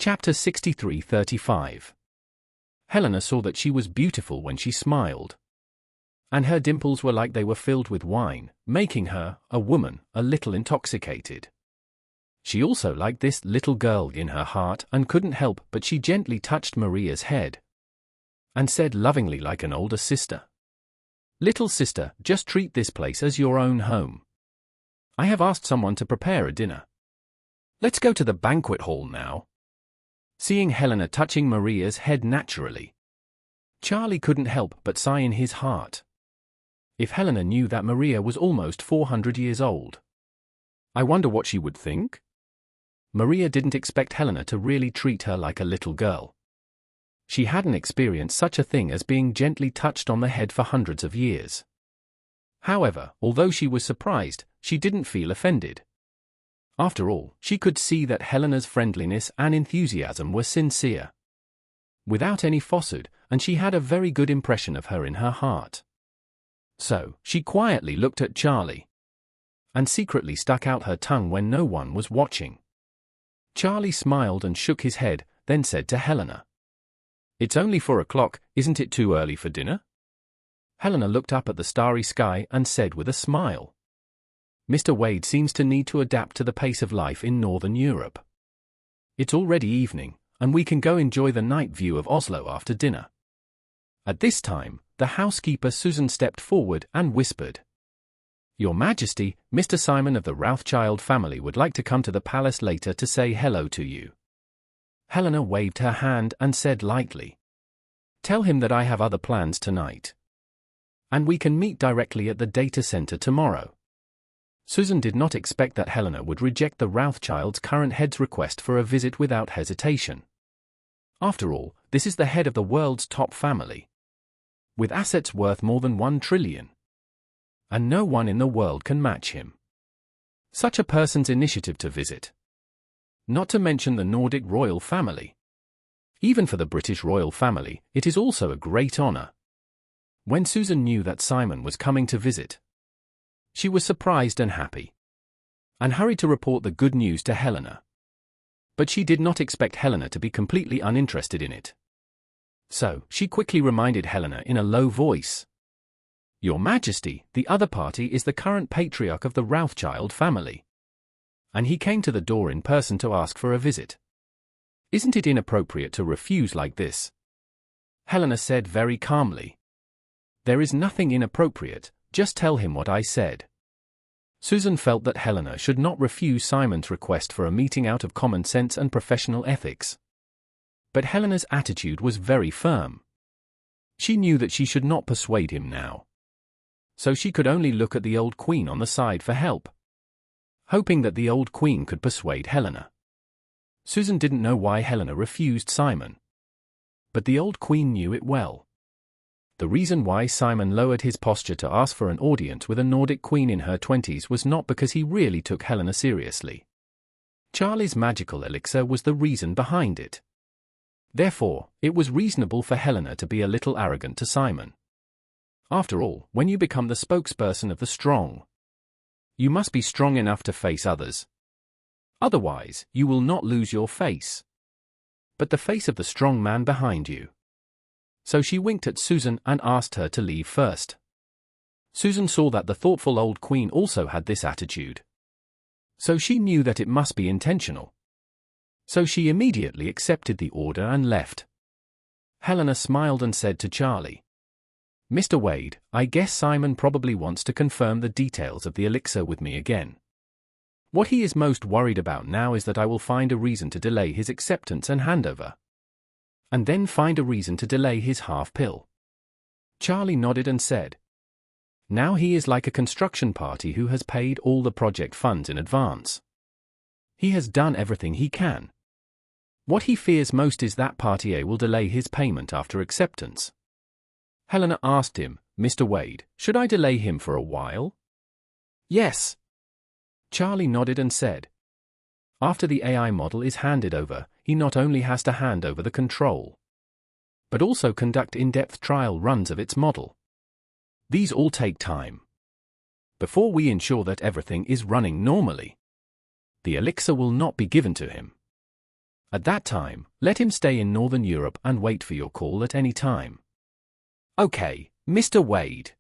Chapter 63:35. Helena saw that she was beautiful when she smiled. And her dimples were like they were filled with wine, making her, a woman, a little intoxicated. She also liked this little girl in her heart and couldn't help but she gently touched Maria's head and said lovingly like an older sister, "Little sister, just treat this place as your own home. I have asked someone to prepare a dinner. Let's go to the banquet hall now." Seeing Helena touching Maria's head naturally, Charlie couldn't help but sigh in his heart. If Helena knew that Maria was almost 400 years old, I wonder what she would think? Maria didn't expect Helena to really treat her like a little girl. She hadn't experienced such a thing as being gently touched on the head for hundreds of years. However, although she was surprised, she didn't feel offended. After all, she could see that Helena's friendliness and enthusiasm were sincere, without any falsehood, and she had a very good impression of her in her heart. So, she quietly looked at Charlie and secretly stuck out her tongue when no one was watching. Charlie smiled and shook his head, then said to Helena, "It's only 4 o'clock, isn't it too early for dinner?" Helena looked up at the starry sky and said with a smile, "Mr. Wade seems to need to adapt to the pace of life in Northern Europe. It's already evening, and we can go enjoy the night view of Oslo after dinner." At this time, the housekeeper Susan stepped forward and whispered, "Your Majesty, Mr. Simon of the Rothschild family would like to come to the palace later to say hello to you." Helena waved her hand and said lightly, "Tell him that I have other plans tonight, and we can meet directly at the data center tomorrow." Susan did not expect that Helena would reject the Rothschild's current head's request for a visit without hesitation. After all, this is the head of the world's top family, with assets worth more than 1 trillion. And no one in the world can match him. Such a person's initiative to visit. Not to mention the Nordic royal family. Even for the British royal family, it is also a great honor. When Susan knew that Simon was coming to visit, she was surprised and happy, and hurried to report the good news to Helena. But she did not expect Helena to be completely uninterested in it. So, she quickly reminded Helena in a low voice, "Your Majesty, the other party is the current patriarch of the Rothschild family, and he came to the door in person to ask for a visit. Isn't it inappropriate to refuse like this?" Helena said very calmly, "There is nothing inappropriate, just tell him what I said." Susan felt that Helena should not refuse Simon's request for a meeting out of common sense and professional ethics. But Helena's attitude was very firm. She knew that she should not persuade him now. So she could only look at the old queen on the side for help, hoping that the old queen could persuade Helena. Susan didn't know why Helena refused Simon, but the old queen knew it well. The reason why Simon lowered his posture to ask for an audience with a Nordic queen in her 20s was not because he really took Helena seriously. Charlie's magical elixir was the reason behind it. Therefore, it was reasonable for Helena to be a little arrogant to Simon. After all, when you become the spokesperson of the strong, you must be strong enough to face others. Otherwise, you will not lose your face, but the face of the strong man behind you. So she winked at Susan and asked her to leave first. Susan saw that the thoughtful old queen also had this attitude, so she knew that it must be intentional. So she immediately accepted the order and left. Helena smiled and said to Charlie, "Mr. Wade, I guess Simon probably wants to confirm the details of the elixir with me again. What he is most worried about now is that I will find a reason to delay his acceptance and handover, and then find a reason to delay his half-pill." Charlie nodded and said, "Now he is like a construction party who has paid all the project funds in advance. He has done everything he can. What he fears most is that Party A will delay his payment after acceptance." Helena asked him, "Mr. Wade, should I delay him for a while?" "Yes." Charlie nodded and said, "After the AI model is handed over, he not only has to hand over the control, but also conduct in-depth trial runs of its model. These all take time. Before we ensure that everything is running normally, the elixir will not be given to him. At that time, let him stay in Northern Europe and wait for your call at any time. Okay, Mr. Wade.